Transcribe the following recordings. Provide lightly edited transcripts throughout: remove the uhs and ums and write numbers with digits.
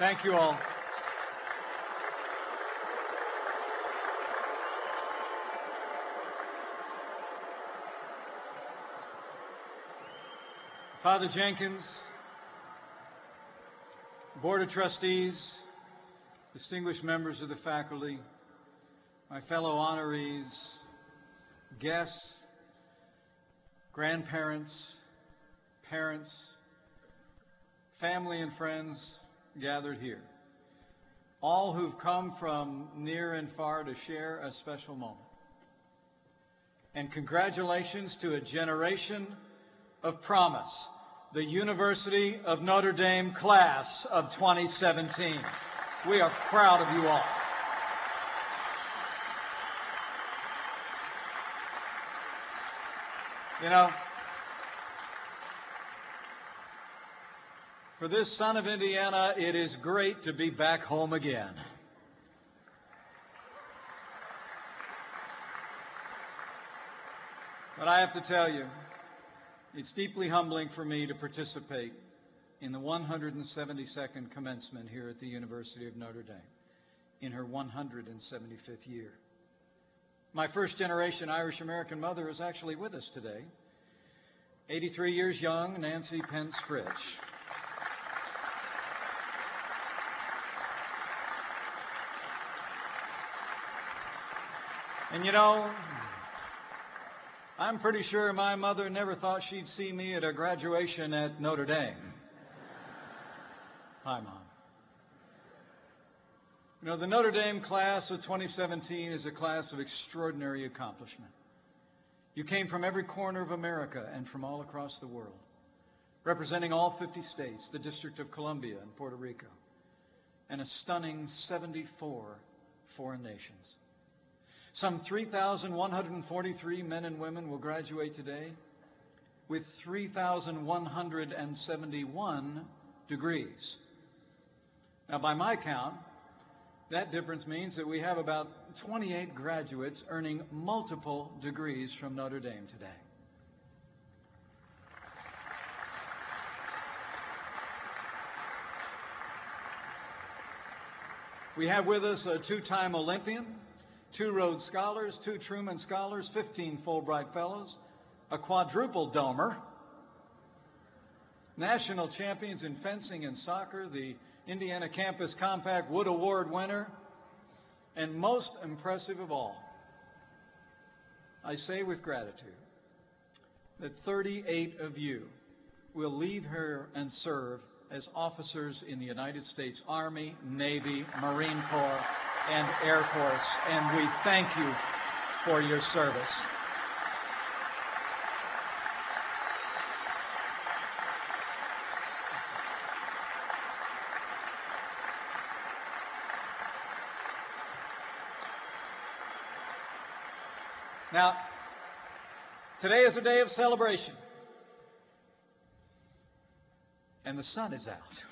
Thank you all. Father Jenkins, Board of Trustees, distinguished members of the faculty, my fellow honorees, guests, grandparents, parents, family and friends gathered here, all who've come from near and far to share a special moment. And congratulations to a generation of promise, the University of Notre Dame class of 2017. We are proud of you all. You know, for this son of Indiana, it is great to be back home again. But I have to tell you, it's deeply humbling for me to participate in the 172nd commencement here at the University of Notre Dame in her 175th year. My first-generation Irish-American mother is actually with us today, 83 years young, Nancy Pence-Fritch. And you know, I'm pretty sure my mother never thought she'd see me at a graduation at Notre Dame. Hi, Mom. You know, the Notre Dame class of 2017 is a class of extraordinary accomplishment. You came from every corner of America and from all across the world, representing all 50 states, the District of Columbia and Puerto Rico, and a stunning 74 foreign nations. Some 3,143 men and women will graduate today with 3,171 degrees. Now, by my count, that difference means that we have about 28 graduates earning multiple degrees from Notre Dame today. We have with us a two-time Olympian, 2 Rhodes Scholars, 2 Truman Scholars, 15 Fulbright Fellows, a quadruple domer, national champions in fencing and soccer, the Indiana Campus Compact Wood Award winner, and most impressive of all, I say with gratitude that 38 of you will leave here and serve as officers in the United States Army, Navy, Marine Corps, and Air Force, and we thank you for your service. Now, today is a day of celebration, and the sun is out.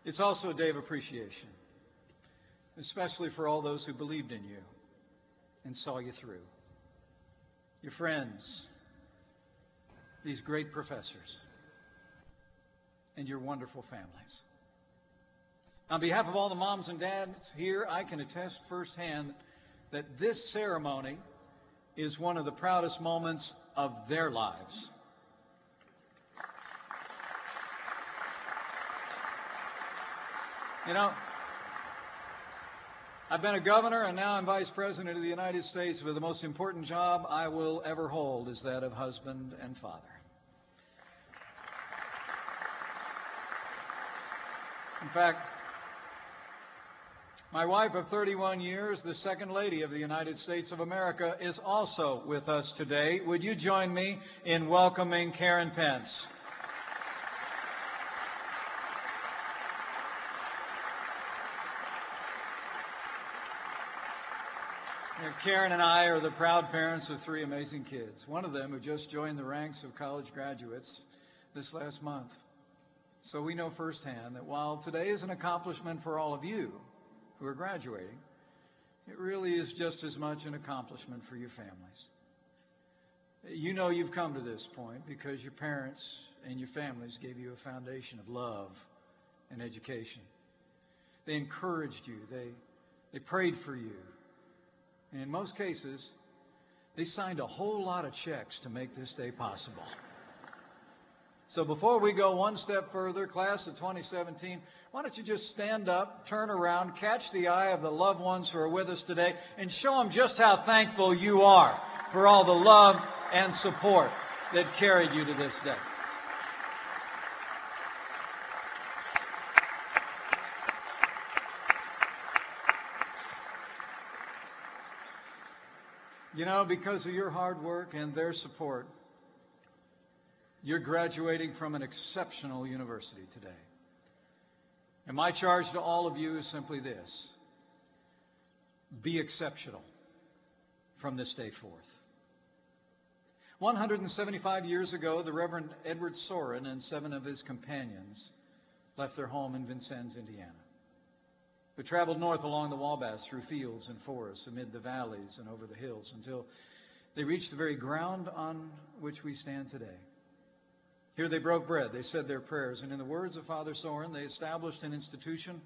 It's also a day of appreciation, especially for all those who believed in you and saw you through. Your friends, these great professors, and your wonderful families. On behalf of all the moms and dads here, I can attest firsthand that this ceremony is one of the proudest moments of their lives. You know, I've been a governor and now I'm Vice President of the United States, but the most important job I will ever hold is that of husband and father. In fact, my wife of 31 years, the Second Lady of the United States of America, is also with us today. Would you join me in welcoming Karen Pence? Karen and I are the proud parents of 3 amazing kids, one of them who just joined the ranks of college graduates this last month. So we know firsthand that while today is an accomplishment for all of you who are graduating, it really is just as much an accomplishment for your families. You know you've come to this point because your parents and your families gave you a foundation of love and education. They encouraged you. They prayed for you. And in most cases, they signed a whole lot of checks to make this day possible. So before we go one step further, class of 2017, why don't you just stand up, turn around, catch the eye of the loved ones who are with us today, and show them just how thankful you are for all the love and support that carried you to this day. You know, because of your hard work and their support, you're graduating from an exceptional university today. And my charge to all of you is simply this: be exceptional from this day forth. 175 years ago, the Reverend Edward Soren and 7 of his companions left their home in Vincennes, Indiana. They traveled north along the Wabash through fields and forests, amid the valleys and over the hills, until they reached the very ground on which we stand today. Here they broke bread, they said their prayers, and in the words of Father Soren, they established an institution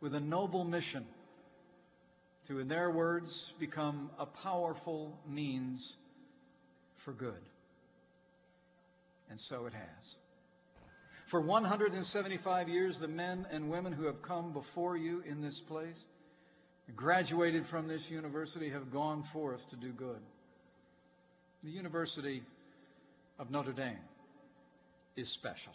with a noble mission to, in their words, become a powerful means for good. And so it has. For 175 years, the men and women who have come before you in this place, graduated from this university, have gone forth to do good. The University of Notre Dame is special.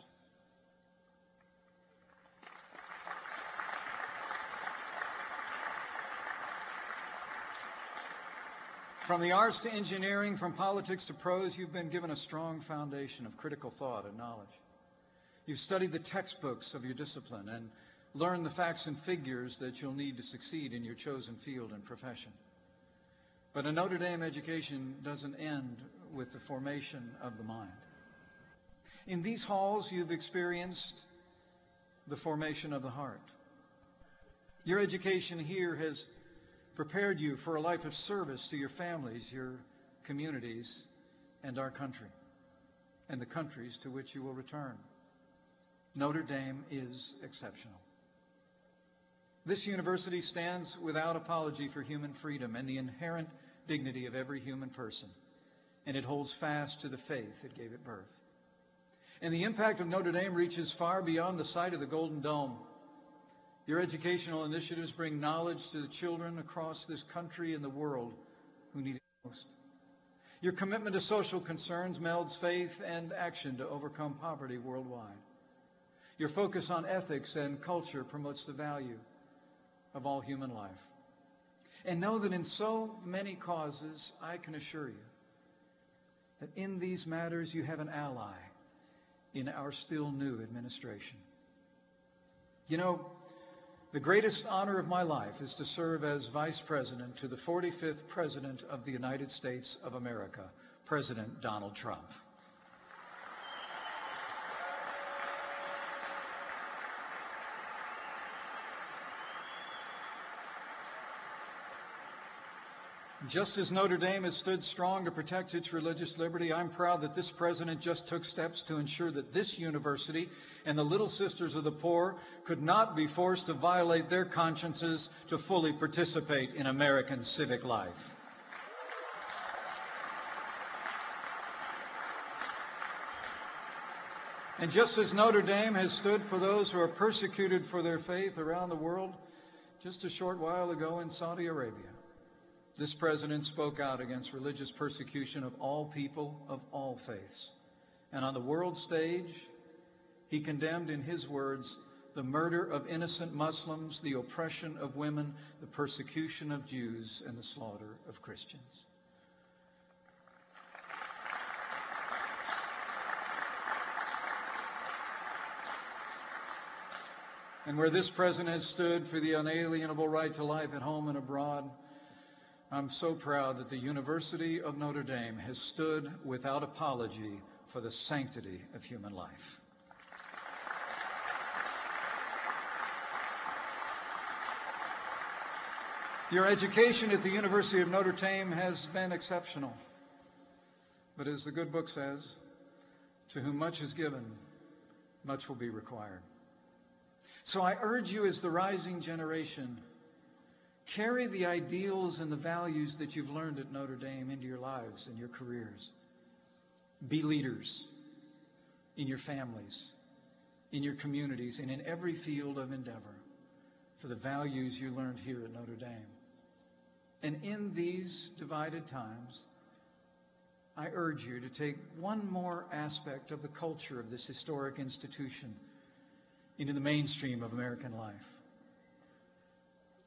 From the arts to engineering, from politics to prose, you've been given a strong foundation of critical thought and knowledge. You've studied the textbooks of your discipline and learned the facts and figures that you'll need to succeed in your chosen field and profession. But a Notre Dame education doesn't end with the formation of the mind. In these halls, you've experienced the formation of the heart. Your education here has prepared you for a life of service to your families, your communities, and our country, and the countries to which you will return. Notre Dame is exceptional. This university stands without apology for human freedom and the inherent dignity of every human person, and it holds fast to the faith that gave it birth. And the impact of Notre Dame reaches far beyond the site of the Golden Dome. Your educational initiatives bring knowledge to the children across this country and the world who need it most. Your commitment to social concerns melds faith and action to overcome poverty worldwide. Your focus on ethics and culture promotes the value of all human life. And know that in so many causes, I can assure you that in these matters you have an ally in our still new administration. You know, the greatest honor of my life is to serve as Vice President to the 45th President of the United States of America, President Donald Trump. Just as Notre Dame has stood strong to protect its religious liberty, I'm proud that this president just took steps to ensure that this university and the Little Sisters of the Poor could not be forced to violate their consciences to fully participate in American civic life. And just as Notre Dame has stood for those who are persecuted for their faith around the world, just a short while ago in Saudi Arabia, this president spoke out against religious persecution of all people of all faiths. And on the world stage, he condemned, in his words, the murder of innocent Muslims, the oppression of women, the persecution of Jews, and the slaughter of Christians. And where this president has stood for the unalienable right to life at home and abroad, I'm so proud that the University of Notre Dame has stood without apology for the sanctity of human life. Your education at the University of Notre Dame has been exceptional. But as the good book says, to whom much is given, much will be required. So I urge you as the rising generation, carry the ideals and the values that you've learned at Notre Dame into your lives and your careers. Be leaders in your families, in your communities, and in every field of endeavor for the values you learned here at Notre Dame. And in these divided times, I urge you to take one more aspect of the culture of this historic institution into the mainstream of American life.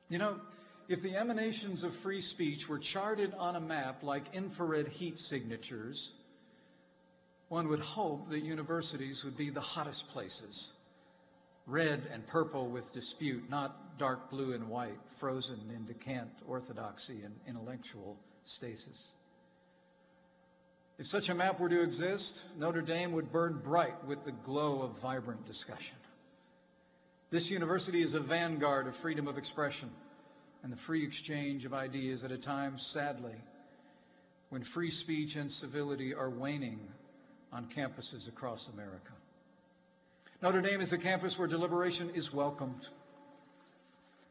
You know, if the emanations of free speech were charted on a map like infrared heat signatures, one would hope that universities would be the hottest places, red and purple with dispute, not dark blue and white, frozen into cant orthodoxy and intellectual stasis. If such a map were to exist, Notre Dame would burn bright with the glow of vibrant discussion. This university is a vanguard of freedom of expression and the free exchange of ideas at a time, sadly, when free speech and civility are waning on campuses across America. Notre Dame is a campus where deliberation is welcomed,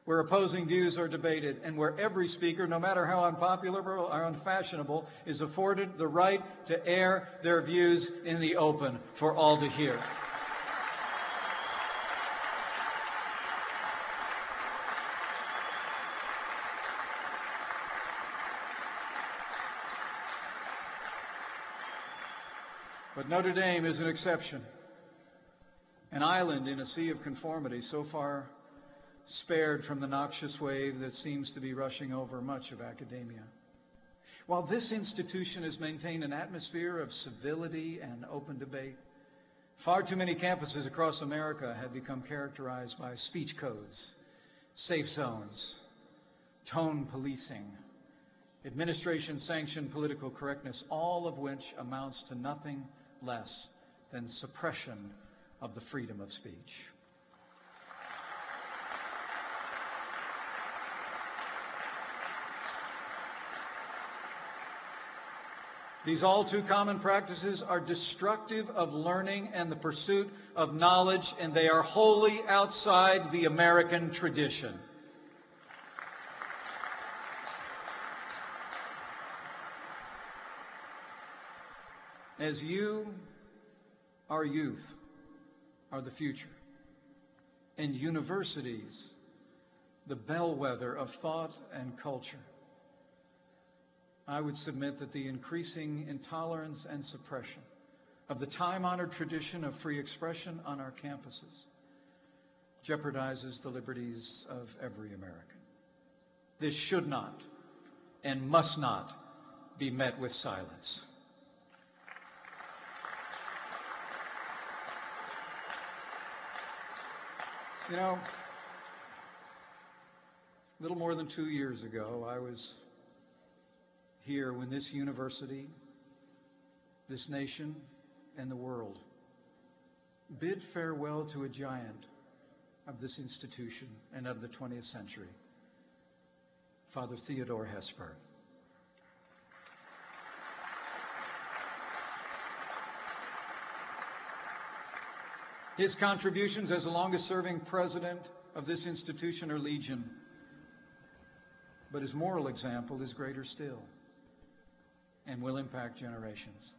where opposing views are debated, and where every speaker, no matter how unpopular or unfashionable, is afforded the right to air their views in the open for all to hear. But Notre Dame is an exception, an island in a sea of conformity, so far spared from the noxious wave that seems to be rushing over much of academia. While this institution has maintained an atmosphere of civility and open debate, far too many campuses across America have become characterized by speech codes, safe zones, tone policing, administration-sanctioned political correctness, all of which amounts to nothing less than suppression of the freedom of speech. These all too common practices are destructive of learning and the pursuit of knowledge, and they are wholly outside the American tradition. As you, our youth, are the future, and universities, the bellwether of thought and culture, I would submit that the increasing intolerance and suppression of the time-honored tradition of free expression on our campuses jeopardizes the liberties of every American. This should not and must not be met with silence. You know, a little more than 2 years ago, I was here when this university, this nation, and the world bid farewell to a giant of this institution and of the 20th century, Father Theodore Hesburgh. His contributions as the longest-serving president of this institution are legion, but his moral example is greater still and will impact generations.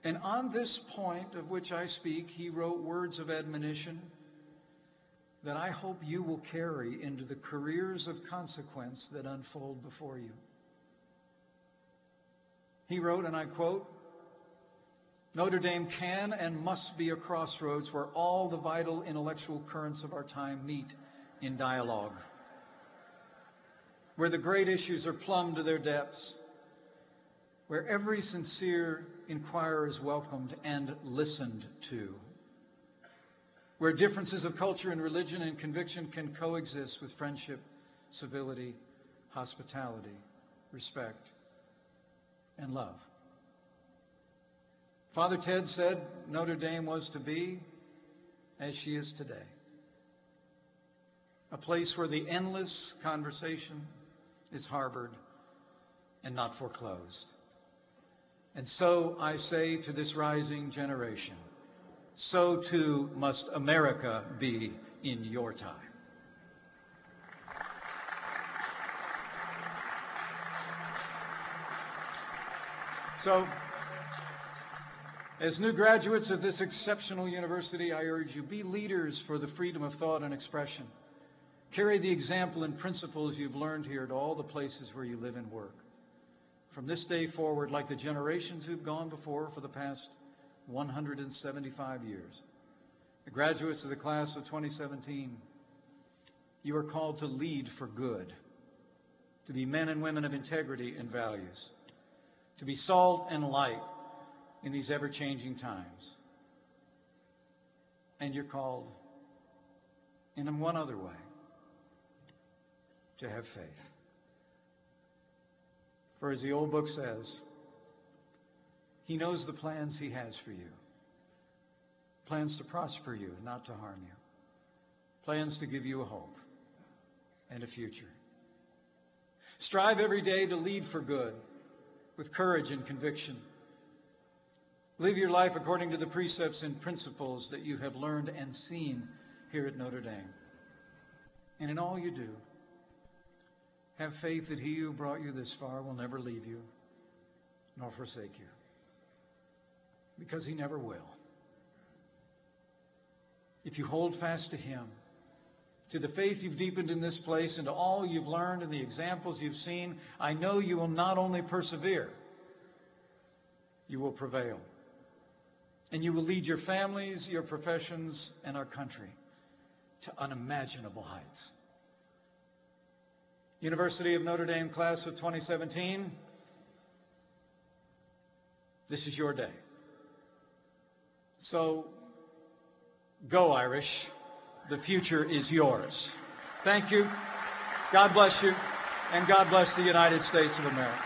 And on this point of which I speak, he wrote words of admonition that I hope you will carry into the careers of consequence that unfold before you. He wrote, and I quote, "Notre Dame can and must be a crossroads where all the vital intellectual currents of our time meet in dialogue, where the great issues are plumbed to their depths, where every sincere inquirer is welcomed and listened to, where differences of culture and religion and conviction can coexist with friendship, civility, hospitality, respect, and love." Father Ted said Notre Dame was to be as she is today, a place where the endless conversation is harbored and not foreclosed, And so I say to this rising generation, so too must America be in your time. So, as new graduates of this exceptional university, I urge you, be leaders for the freedom of thought and expression. Carry the example and principles you've learned here to all the places where you live and work. From this day forward, like the generations who've gone before for the past 175 years, the graduates of the class of 2017, you are called to lead for good, to be men and women of integrity and values, to be salt and light in these ever-changing times. And you're called, in one other way, to have faith. For as the old book says, He knows the plans He has for you. Plans to prosper you, not to harm you. Plans to give you a hope and a future. Strive every day to lead for good with courage and conviction. Live your life according to the precepts and principles that you have learned and seen here at Notre Dame. And in all you do, have faith that He who brought you this far will never leave you nor forsake you, because He never will. If you hold fast to Him, to the faith you've deepened in this place, and to all you've learned and the examples you've seen, I know you will not only persevere, you will prevail. And you will lead your families, your professions, and our country to unimaginable heights. University of Notre Dame class of 2017, this is your day. So, go Irish. The future is yours. Thank you. God bless you. And God bless the United States of America.